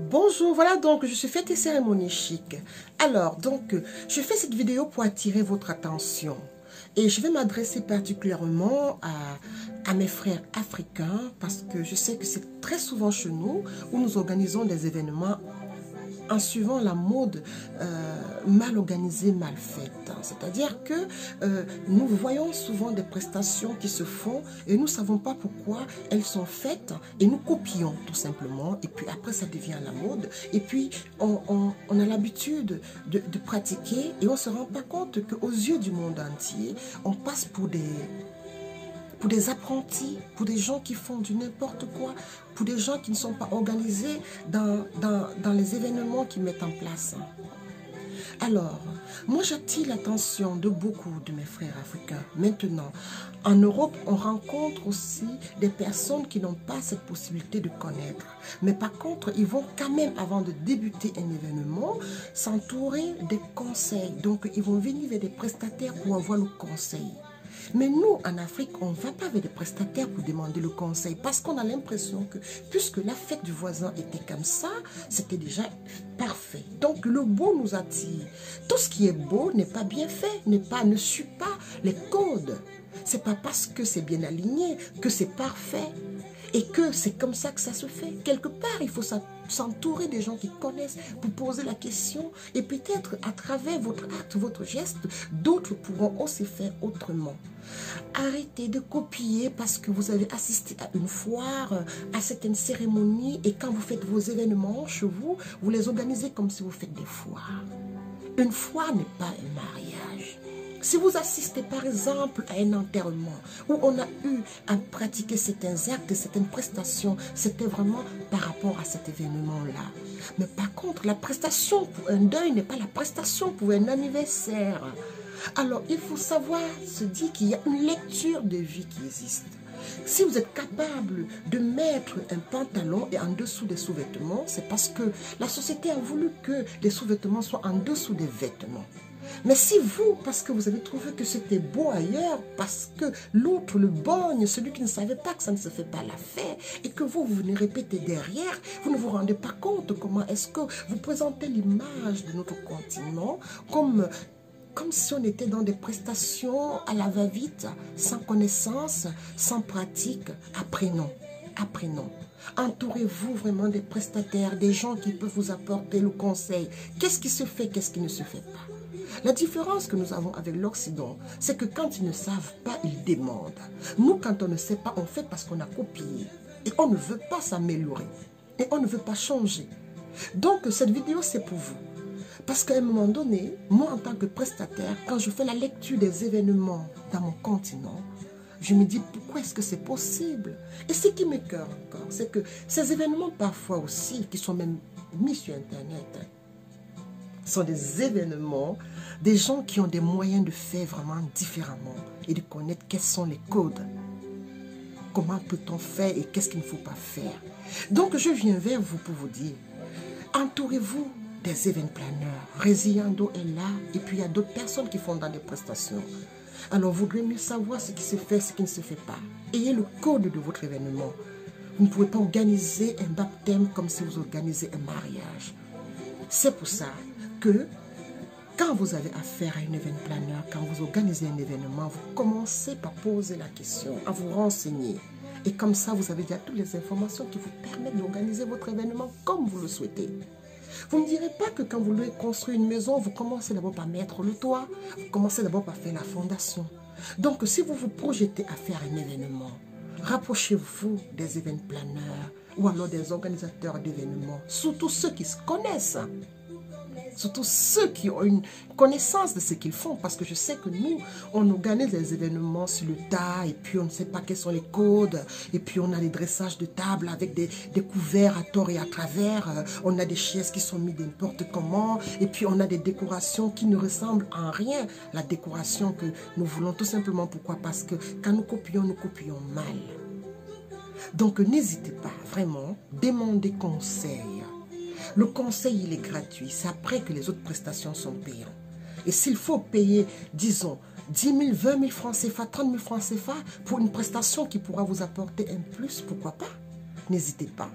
Bonjour, voilà donc je suis fête et cérémonie chic. Alors donc je fais cette vidéo pour attirer votre attention et je vais m'adresser particulièrement à mes frères africains parce que je sais que c'est très souvent chez nous où nous organisons des événements en suivant la mode mal organisée, mal faite. C'est-à-dire que nous voyons souvent des prestations qui se font et nous ne savons pas pourquoi elles sont faites et nous copions tout simplement. Et puis après, ça devient la mode. Et puis, on a l'habitude de pratiquer et on ne se rend pas compte qu'aux yeux du monde entier, on passe pour des apprentis, pour des gens qui font du n'importe quoi, pour des gens qui ne sont pas organisés dans les événements qu'ils mettent en place. Alors, moi j'attire l'attention de beaucoup de mes frères africains. Maintenant, en Europe, on rencontre aussi des personnes qui n'ont pas cette possibilité de connaître. Mais par contre, ils vont quand même, avant de débuter un événement, s'entourer des conseils. Donc, ils vont venir vers des prestataires pour avoir le conseil. Mais nous, en Afrique, on ne va pas avec des prestataires pour demander le conseil parce qu'on a l'impression que, puisque la fête du voisin était comme ça, c'était déjà parfait. Donc, le beau nous attire. Tout ce qui est beau n'est pas bien fait, ne suit pas les codes. Ce n'est pas parce que c'est bien aligné que c'est parfait et que c'est comme ça que ça se fait. Quelque part, il faut s'entourer des gens qui connaissent pour poser la question et peut-être à travers votre acte, votre geste, d'autres pourront aussi faire autrement. Arrêtez de copier parce que vous avez assisté à une foire, à certaines cérémonies et quand vous faites vos événements chez vous, vous les organisez comme si vous faites des foires. Une foire n'est pas un mariage. Si vous assistez par exemple à un enterrement où on a eu à pratiquer certains actes, certaines prestations, c'était vraiment par rapport à cet événement-là. Mais par contre, la prestation pour un deuil n'est pas la prestation pour un anniversaire. Alors, il faut savoir se dire qu'il y a une lecture de vie qui existe. Si vous êtes capable de mettre un pantalon et en dessous des sous-vêtements, c'est parce que la société a voulu que les sous-vêtements soient en dessous des vêtements. Mais si vous, parce que vous avez trouvé que c'était beau ailleurs, parce que l'autre, le borgne, celui qui ne savait pas que ça ne se fait pas l'affaire, et que vous venez répéter derrière, vous ne vous rendez pas compte comment est-ce que vous présentez l'image de notre continent comme si on était dans des prestations à la va-vite, sans connaissance, sans pratique. Apprenons, apprenons. Entourez-vous vraiment des prestataires, des gens qui peuvent vous apporter le conseil. Qu'est-ce qui se fait, qu'est-ce qui ne se fait pas? La différence que nous avons avec l'Occident, c'est que quand ils ne savent pas, ils demandent. Nous, quand on ne sait pas, on fait parce qu'on a copié. Et on ne veut pas s'améliorer. Et on ne veut pas changer. Donc, cette vidéo, c'est pour vous. Parce qu'à un moment donné, moi, en tant que prestataire, quand je fais la lecture des événements dans mon continent, je me dis, pourquoi est-ce que c'est possible? Et ce qui m'écoeure encore, c'est que ces événements, parfois aussi, qui sont même mis sur Internet, sont des événements, des gens qui ont des moyens de faire vraiment différemment et de connaître quels sont les codes. Comment peut-on faire et qu'est-ce qu'il ne faut pas faire. Donc, je viens vers vous pour vous dire, entourez-vous des événements planeurs. Résiliendo est là et puis il y a d'autres personnes qui font dans des prestations. Alors, vous voudrez mieux savoir ce qui se fait, ce qui ne se fait pas. Ayez le code de votre événement. Vous ne pouvez pas organiser un baptême comme si vous organisez un mariage. C'est pour ça que quand vous avez affaire à un événement planeur, quand vous organisez un événement, vous commencez par poser la question, à vous renseigner. Et comme ça, vous avez déjà toutes les informations qui vous permettent d'organiser votre événement comme vous le souhaitez. Vous ne me direz pas que quand vous voulez construire une maison, vous commencez d'abord par mettre le toit, vous commencez d'abord par faire la fondation. Donc, si vous vous projetez à faire un événement, rapprochez-vous des événements planeurs ou alors des organisateurs d'événements, surtout ceux qui se connaissent. Surtout ceux qui ont une connaissance de ce qu'ils font. Parce que je sais que nous, on organise des événements sur le tas. Et puis on ne sait pas quels sont les codes. Et puis on a des dressages de table avec des couverts à tort et à travers. On a des chaises qui sont mises n'importe comment. Et puis on a des décorations qui ne ressemblent en rien. La décoration que nous voulons tout simplement. Pourquoi? Parce que quand nous copions mal. Donc n'hésitez pas, vraiment, demandez conseil. Le conseil, il est gratuit. C'est après que les autres prestations sont payantes. Et s'il faut payer, disons, 10 000, 20 000 francs CFA, 30 000 francs CFA pour une prestation qui pourra vous apporter un plus, pourquoi pas? N'hésitez pas.